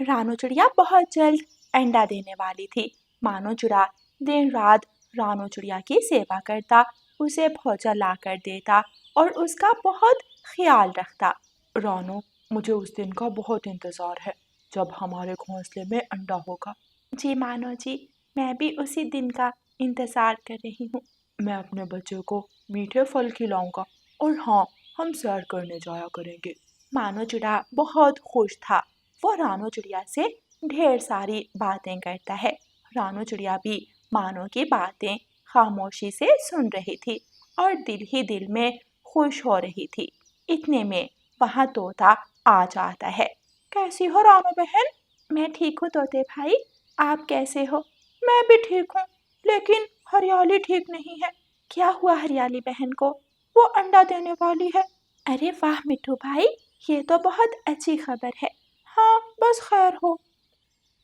रानू चिड़िया बहुत जल्द अंडा देने वाली थी। मानो चिड़ा दिन रात रानू चिड़िया की सेवा करता, उसे भोजन ला कर देता और उसका बहुत ख्याल रखता। रानो, मुझे उस दिन का बहुत इंतजार है जब हमारे घोंसले में अंडा होगा। जी मानो जी, मैं भी उसी दिन का इंतजार कर रही हूँ। मैं अपने बच्चे को मीठे फल खिलाऊंगा और हाँ, हम सैर करने जाया करेंगे। मानो चिड़ा बहुत खुश था। वो रानू चिड़िया से ढेर सारी बातें करता है। रानू चिड़िया भी मानो की बातें खामोशी से सुन रही थी और दिल ही दिल में खुश हो रही थी। इतने में वहाँ तोता आ जाता है। कैसी हो रानू बहन? मैं ठीक हूँ तोते भाई, आप कैसे हो? मैं भी ठीक हूँ, लेकिन हरियाली ठीक नहीं है। क्या हुआ हरियाली बहन को? वो अंडा देने वाली है। अरे वाह मिट्ठू भाई, ये तो बहुत अच्छी खबर है। हाँ, बस खैर हो।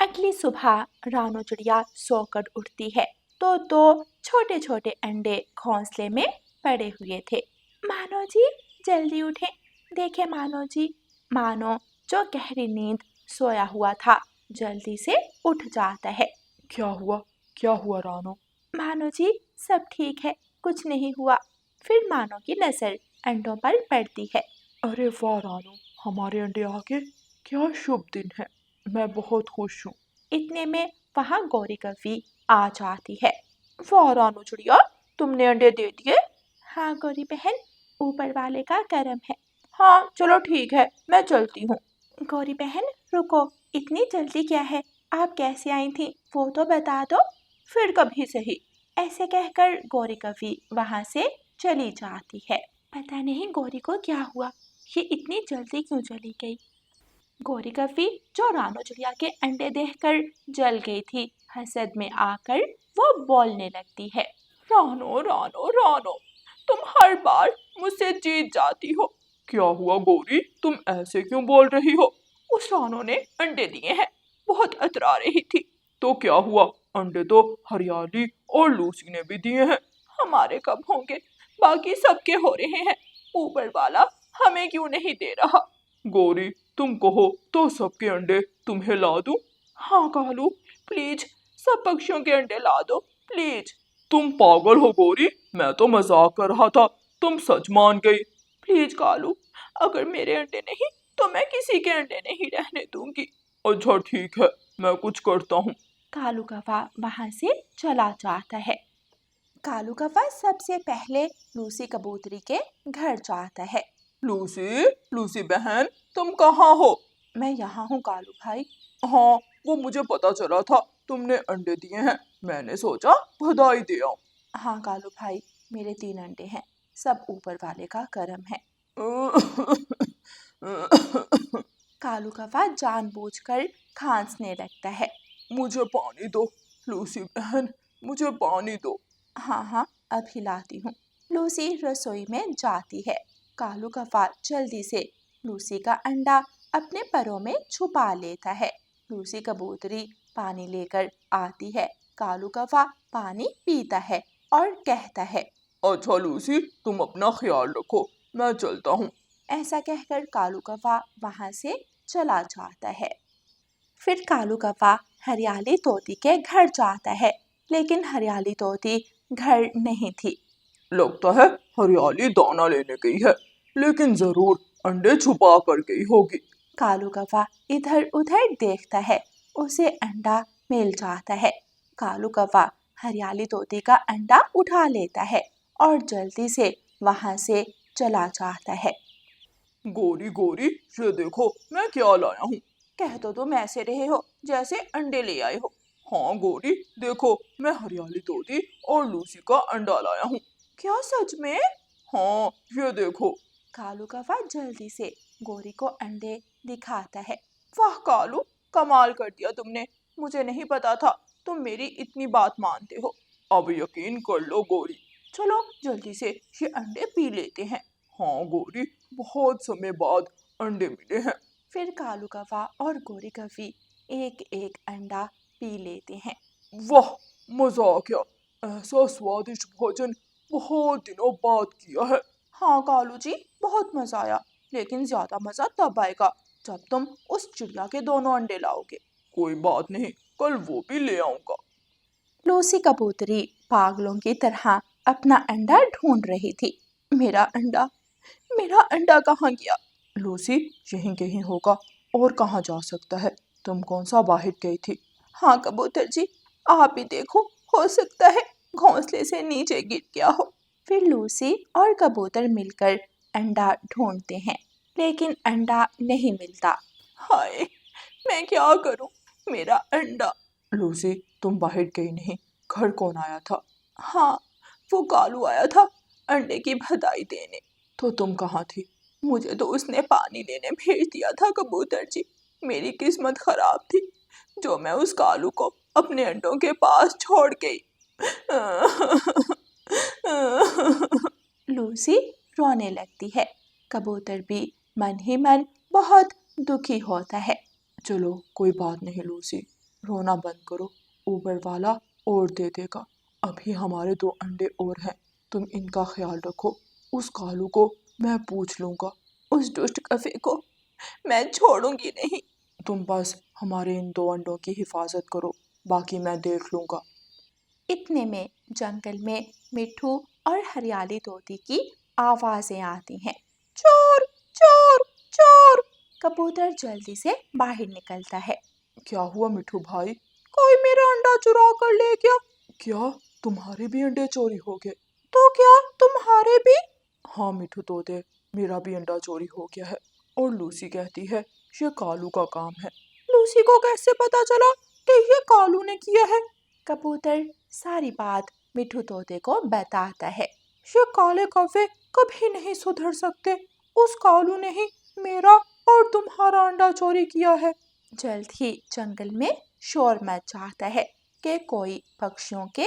अगली सुबह रानू चिड़िया सोकर उठती है तो दो छोटे छोटे अंडे घोंसले में पड़े हुए थे। मानो जी, जल्दी उठें। देखे मानो जी, मानो जो गहरी नींद सोया हुआ था जल्दी से उठ जाता है। क्या हुआ? क्या हुआ रानो? मानो जी, सब ठीक है, कुछ नहीं हुआ। फिर मानो की नजर अंडों पर पड़ती है। अरे वाह रानो, हमारे अंडे आ गए। क्या शुभ दिन है। मैं बहुत खुश हूँ। इतने में वहां गौरी कवि आ जाती है। वाह रानू चिड़िया, तुमने अंडे दे दिए। हाँ गौरी बहन, ऊपर वाले का करम है। हाँ चलो ठीक है, मैं चलती हूँ। गौरी बहन रुको, इतनी जल्दी क्या है? आप कैसे आई थी वो तो बता दो। फिर कभी सही। ऐसे कहकर गौरी कवि वहां से चली जाती है। पता नहीं गौरी को क्या हुआ, ये इतनी जल्दी क्यों चली गई। गौरी कवि जो रानू चिड़िया के अंडे देखकर जल गई थी, हसद में आकर वो बोलने लगती है। रानो रानो रानो, तुम हर बार मुझसे जीत जाती हो। क्या हुआ गौरी, तुम ऐसे क्यों बोल रही हो? उस रानो ने अंडे दिए हैं, बहुत अतरा रही थी। तो क्या हुआ? अंडे तो हरियाली और लूसी ने भी दिए हैं। हमारे कब होंगे? बाकी सबके हो रहे हैं। ऊपर वाला हमें क्यों नहीं दे रहा? गौरी, तुम कहो तो सबके अंडे तुम्हें ला दूं? हाँ कालू, प्लीज सब पक्षियों के अंडे ला दो प्लीज। तुम पागल हो गौरी, मैं तो मजाक कर रहा था, तुम सच मान गई। प्लीज कालू, अगर मेरे अंडे नहीं तो मैं किसी के अंडे नहीं रहने दूंगी। अच्छा ठीक है, मैं कुछ करता हूँ। कालू कौवा वहां से चला जाता है। कालू कौवा सबसे पहले लूसी कबूतरी के घर जाता है। लूसी, लूसी बहन, तुम कहाँ हो? मैं यहाँ हूँ कालू भाई। हाँ, वो मुझे पता चला था तुमने अंडे दिए हैं, मैंने सोचा बधाई दे आऊं। हाँ कालू भाई, मेरे 3 अंडे हैं, सब ऊपर वाले का करम है। कालू कौवा जानबूझकर खांसने लगता है। मुझे पानी दो लूसी बहन, मुझे पानी दो। हाँ हाँ, अब हिलाती हूँ। लूसी रसोई में जाती है। कालू कौवा जल्दी से लूसी का अंडा अपने परों में छुपा लेता है। लूसी कबूतरी पानी लेकर आती है। कालू कौवा पानी पीता है और कहता है। अच्छा लूसी, तुम अपना ख्याल रखो, मैं चलता हूँ। ऐसा कहकर कालू कौवा वहां से चला जाता है। फिर कालू कौवा हरियाली तोती के घर जाता है, लेकिन हरियाली तोती घर नहीं थी। लगता है हरियाली दाना लेने गई है, लेकिन जरूर अंडे छुपा कर गई होगी। कालू कौवा इधर उधर देखता है, उसे अंडा मिल जाता है। कालू कौवा हरियाली तोती का अंडा उठा लेता है और जल्दी से वहां से चला जाता है। गोरी गोरी, ये देखो मैं क्या लाया हूँ। कह तो तुम ऐसे रहे हो जैसे अंडे ले आए हो। हाँ गोरी, देखो मैं हरियाली तोती और लूसी का अंडा लाया हूँ। क्या सच में? हाँ, ये देखो। कालू कौवा जल्दी से गोरी को अंडे दिखाता है। वाह कालू, कमाल कर दिया तुमने, मुझे नहीं पता था तुम मेरी इतनी बात मानते हो। अब यकीन कर लो गोरी। चलो जल्दी से ये अंडे पी लेते हैं। हाँ गोरी, बहुत समय बाद अंडे मिले हैं। फिर कालू कौवा और गोरी कवि एक एक अंडा पी लेते हैं। वाह, मजा आ गया। ऐसा स्वादिष्ट भोजन बहुत दिनों बाद किया है। हाँ कालू जी, बहुत मजा आया, लेकिन ज्यादा मजा तब आएगा जब तुम उस चिड़िया के दोनों अंडे लाओगे। कोई बात नहीं, कल वो भी ले आऊंगा। लूसी कबूतरी पागलों की तरह अपना अंडा ढूंढ रही थी। मेरा अंडा कहाँ गया? लूसी, यहीं कहीं होगा, और कहाँ जा सकता है? तुम कौन सा बाहर गई थी? हाँ कबूतर जी, आप ही देखो, हो सकता है घोंसले से नीचे गिर गया हो। फिर लूसी और कबूतर मिलकर अंडा ढूंढते हैं, लेकिन अंडा नहीं मिलता। हाय, मैं क्या करूं? मेरा अंडा। लूसी, तुम बाहर गई नहीं, घर कौन आया था? हाँ, वो कालू आया था अंडे की बधाई देने। तो तुम कहाँ थी? मुझे तो उसने पानी लेने भेज दिया था कबूतर जी। मेरी किस्मत खराब थी जो मैं उस कालू को अपने अंडों के पास छोड़ गई। लूसी रोने लगती है। कबूतर भी मन ही मन बहुत दुखी होता है। चलो कोई बात नहीं लूसी, रोना बंद करो, ऊपर वाला और दे देगा। अभी हमारे 2 अंडे और हैं, तुम इनका ख्याल रखो। उस कालू को मैं पूछ लूंगा। उस दुष्ट कफे को मैं छोड़ूंगी नहीं। तुम बस हमारे इन 2 अंडों की हिफाजत करो, बाकी मैं देख लूंगा। इतने में जंगल में मिट्ठू और हरियाली तोती की आवाजें आती हैं। चोर चोर चोर! कबूतर जल्दी से बाहर निकलता है। क्या हुआ मिट्ठू भाई? कोई मेरा अंडा चुरा कर ले गया। क्या तुम्हारे भी अंडे चोरी हो गए? तो क्या तुम्हारे भी? हाँ मिट्ठू तोते, मेरा भी अंडा चोरी हो गया है, और लूसी कहती है ये कालू का काम है। लूसी को कैसे पता चला कि ये कालू ने किया है? कबूतर सारी बात मिट्ठू तोते को बताता है। ये काले कौवे कभी नहीं सुधर सकते। उस कालू ने ही मेरा और तुम्हारा अंडा चोरी किया है। जल्द ही जंगल में शोर मच जाता है कि कोई पक्षियों के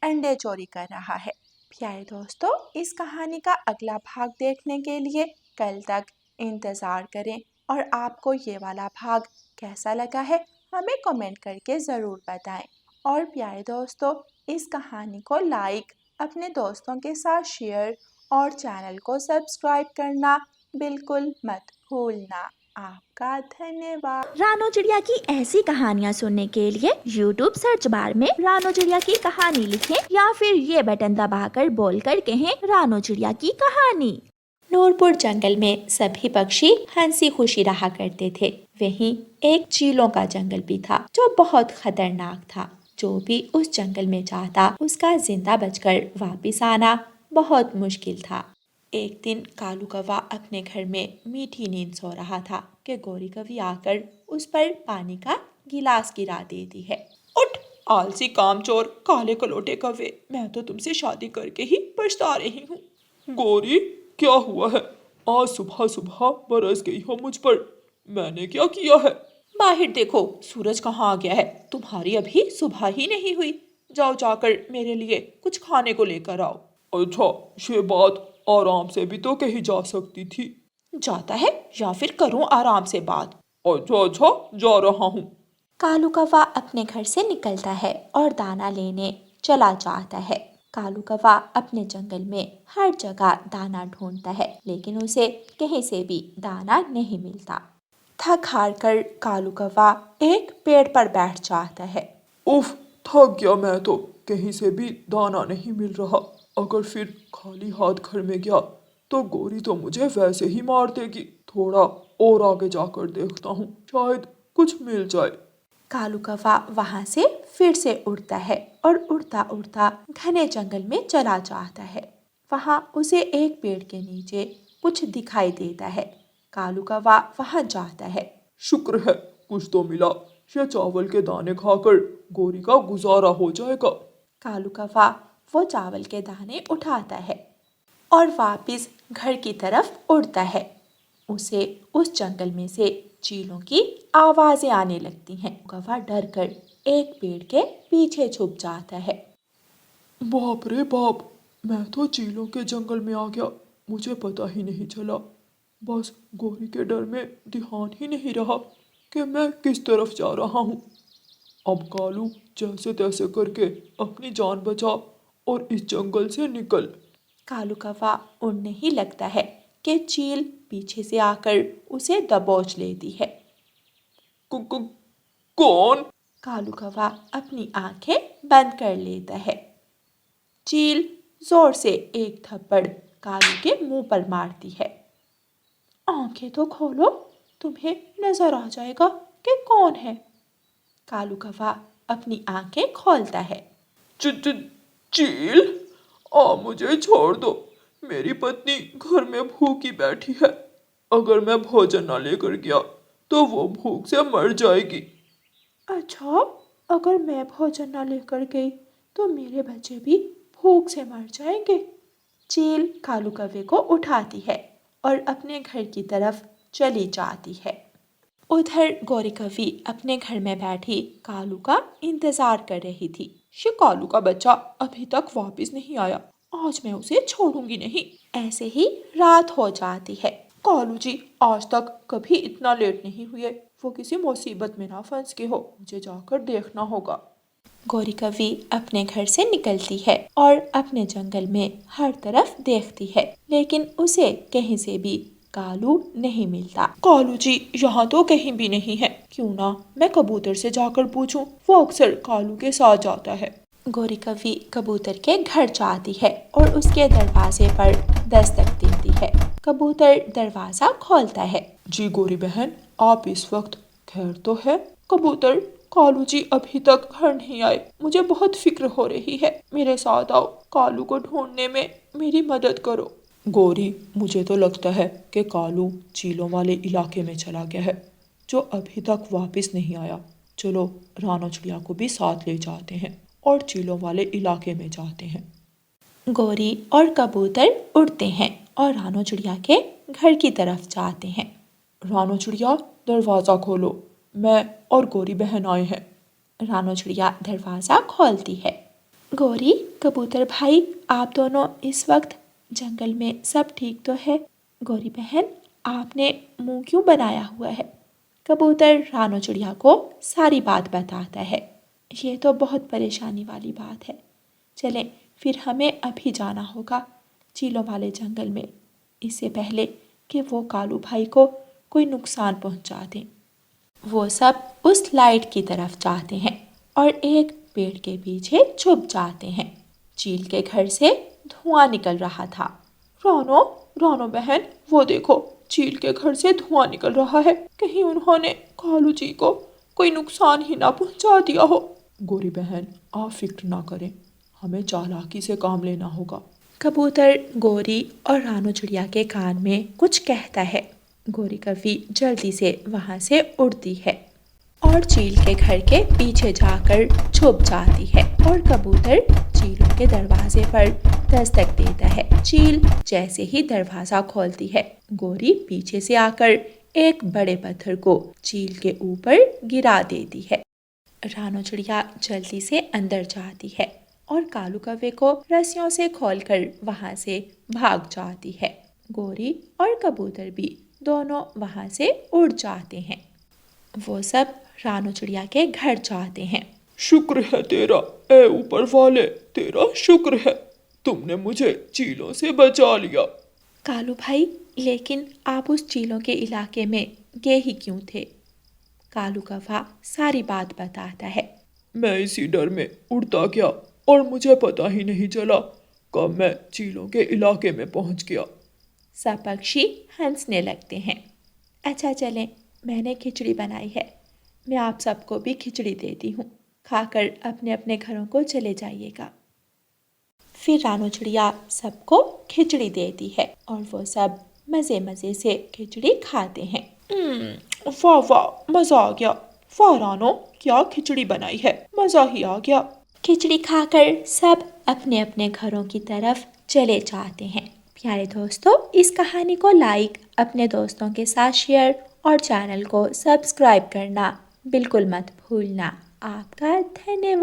अंडे चोरी कर रहा है। प्यारे दोस्तों, इस कहानी का अगला भाग देखने के लिए कल तक इंतज़ार करें, और आपको ये वाला भाग कैसा लगा है हमें कमेंट करके ज़रूर बताएं। और प्यारे दोस्तों, इस कहानी को लाइक, अपने दोस्तों के साथ शेयर और चैनल को सब्सक्राइब करना बिल्कुल मत भूलना। आपका धन्यवाद। रानो चिड़िया की ऐसी कहानियाँ सुनने के लिए YouTube सर्च बार में रानो चिड़िया की कहानी लिखें, या फिर ये बटन दबाकर बोलकर कहें रानो चिड़िया की कहानी। नूरपुर जंगल में सभी पक्षी हंसी खुशी रहा करते थे। वहीं एक चीलों का जंगल भी था जो बहुत खतरनाक था। जो भी उस जंगल में जाता उसका जिंदा बचकर वापस आना बहुत मुश्किल था। एक दिन कालू कौवा अपने घर में मीठी नींद सो रहा था कि गोरी कौवी आकर उस पर पानी का गिलास गिरा देती है। उठ आलसी कामचोर काले कलोटे कौवे, मैं तो तुमसे शादी करके ही पछता रही हूँ। गोरी, क्या हुआ है? आज सुबह सुबह बरस गई हो मुझ पर, मैंने क्या किया है? बाहर देखो, सूरज कहाँ आ गया है। तुम्हारी अभी सुबह ही नहीं हुई। जाओ जाकर मेरे लिए कुछ खाने को लेकर आओ। अच्छा, ये बात आराम से भी तो कही जा सकती थी। जाता है या फिर करूं आराम से बात? अच्छा, जा रहा हूँ। कालू कौवा अपने घर से निकलता है और दाना लेने चला जाता है। कालू कौवा अपने जंगल में हर जगह दाना ढूंढता है, लेकिन उसे कहीं से भी दाना नहीं मिलता। थक हार कर कालू कौवा एक पेड़ पर बैठ जाता है। उफ, थक गया मैं तो, कहीं से भी दाना नहीं मिल रहा। अगर फिर खाली हाथ घर में गया तो गोरी तो मुझे वैसे ही मार देगी। थोड़ा और आगे जाकर देखता हूँ, शायद कुछ मिल जाए। कालू कौवा वहां से फिर से उड़ता है और उड़ता उड़ता घने जंगल में चला जाता है। वहां उसे एक पेड़ के नीचे कुछ दिखाई देता है। कालू कौवा वहां जाता है। शुक्र है कुछ तो मिला, ये चावल के दाने खाकर गोरी का गुजारा हो जाएगा। कालू कौवा वो चावल के दाने उठाता है और वापस घर की तरफ उड़ता है। उसे उस जंगल में से चीलों की आवाजें आने लगती हैं। कौवा डर कर एक पेड़ के पीछे छुप जाता है। बाप रे बाप, मैं तो चीलों के जंगल में आ गया, मुझे पता ही नहीं चला। बस गोरी के डर में ध्यान ही नहीं रहा कि मैं किस तरफ जा रहा हूँ। अब कालू, जैसे तैसे करके अपनी जान बचा और इस जंगल से निकल। कालू कौवा उड़ने ही लगता है कि चील पीछे से आकर उसे दबोच लेती है। कौन? कालू कौवा अपनी आंखें बंद कर लेता है। चील जोर से एक थप्पड़ कालू के मुंह पर मारती है। आंखें तो खोलो, तुम्हें नजर आ जाएगा कि कौन है। कालू कौवा अपनी आंखें खोलता है। चील, मुझे छोड़ दो। मेरी पत्नी घर में भूखी बैठी है। अगर मैं भोजन न लेकर गया तो वो भूख से मर जाएगी। अच्छा, अगर मैं भोजन न लेकर गई तो मेरे बच्चे भी भूख से मर जाएंगे। चील कालू कौवे को उठाती है और अपने घर की तरफ चली जाती है। उधर गौरी कौवी अपने घर में बैठी कालू का इंतजार कर रही थी। ये कालू का बच्चा अभी तक वापस नहीं आया, आज मैं उसे छोड़ूंगी नहीं। ऐसे ही रात हो जाती है। कालू जी आज तक कभी इतना लेट नहीं हुए। वो किसी मुसीबत में ना फंस के हो, मुझे जाकर देखना होगा। गौरी कौवी अपने घर से निकलती है और अपने जंगल में हर तरफ देखती है, लेकिन उसे कहीं से भी कालू नहीं मिलता। कालू जी यहाँ तो कहीं भी नहीं है। क्यों ना मैं कबूतर से जाकर पूछूं, वो अक्सर कालू के साथ जाता है। गौरी कौवी कबूतर के घर जाती है और उसके दरवाजे पर दस्तक देती है। कबूतर दरवाजा खोलता है। जी गौरी बहन, आप इस वक्त खैर तो है? कबूतर, कालू जी अभी तक घर नहीं आए। मुझे बहुत फिक्र हो रही है। मेरे साथ आओ, कालू को ढूंढने में मेरी मदद करो। गौरी, मुझे तो लगता है कि कालू चीलों वाले इलाके में चला गया है, जो अभी तक वापस नहीं आया। चलो रानो चिड़िया को भी साथ ले जाते हैं और चीलों वाले इलाके में जाते हैं। गौरी और कबूतर उड़ते हैं और रानो चिड़िया के घर की तरफ जाते हैं। रानो चिड़िया, दरवाज़ा खोलो, मैं और गौरी बहन आए हैं। रानो चिड़िया दरवाज़ा खोलती है। गौरी, कबूतर भाई, आप दोनों इस वक्त जंगल में सब ठीक तो है? गौरी बहन, आपने मुंह क्यों बनाया हुआ है? कबूतर रानो चिड़िया को सारी बात बताता है। ये तो बहुत परेशानी वाली बात है। चलें, फिर हमें अभी जाना होगा चीलों वाले जंगल में, इससे पहले कि वो कालू भाई को कोई नुकसान पहुंचा दें। वो सब उस लाइट की तरफ जाते हैं और एक पेड़ के पीछे छुप जाते हैं। चील के घर से धुआं निकल रहा था। रानो बहन, वो देखो, चील के घर से धुआं निकल रहा है। कहीं उन्होंने कालू जी को कोई नुकसान ही ना पहुंचा दिया हो। गौरी बहन, आप फिक्र ना करें, हमें चालाकी से काम लेना होगा। कबूतर गौरी और रानो चिड़िया के कान में कुछ कहता है। गौरी कौवी जल्दी से वहां से उड़ती है और चील के घर के पीछे जाकर छुप जाती है और कबूतर चीलों के दरवाजे पर दस्तक देता है। चील जैसे ही दरवाजा खोलती है, गौरी पीछे से आकर एक बड़े पत्थर को चील के ऊपर गिरा देती है। रानो चिड़िया जल्दी से अंदर जाती है और कालू कौवे को रस्सियों से खोलकर वहां से भाग जाती है। गौरी और कबूतर भी दोनों वहां से उड़ जाते हैं। वो सब रानो चिड़िया के घर जाते हैं। शुक्र है तेरा, ए ऊपर वाले, तेरा शुक्र है, तुमने मुझे चीलों से बचा लिया। कालू भाई, लेकिन आप उस चीलों के इलाके में गए ही क्यों थे? कालू कौवा सारी बात बताता है। मैं इसी डर में उड़ता गया और मुझे पता ही नहीं चला कब मैं चीलों के इलाके में पहुंच गया। सब पक्षी हंसने लगते हैं। अच्छा चलें, मैंने खिचड़ी बनाई है, मैं आप सबको भी खिचड़ी देती हूँ, खाकर अपने अपने घरों को चले जाइएगा। फिर रानो चिड़िया सबको खिचड़ी देती है और वो सब मज़े मज़े से खिचड़ी खाते हैं। वाह वाह, मज़ा आ गया। वाह रानो, क्या खिचड़ी बनाई है, मज़ा ही आ गया। खिचड़ी खाकर सब अपने अपने घरों की तरफ चले जाते हैं। प्यारे दोस्तों, इस कहानी को लाइक, अपने दोस्तों के साथ शेयर और चैनल को सब्सक्राइब करना बिल्कुल मत भूलना। आपका धन्यवाद।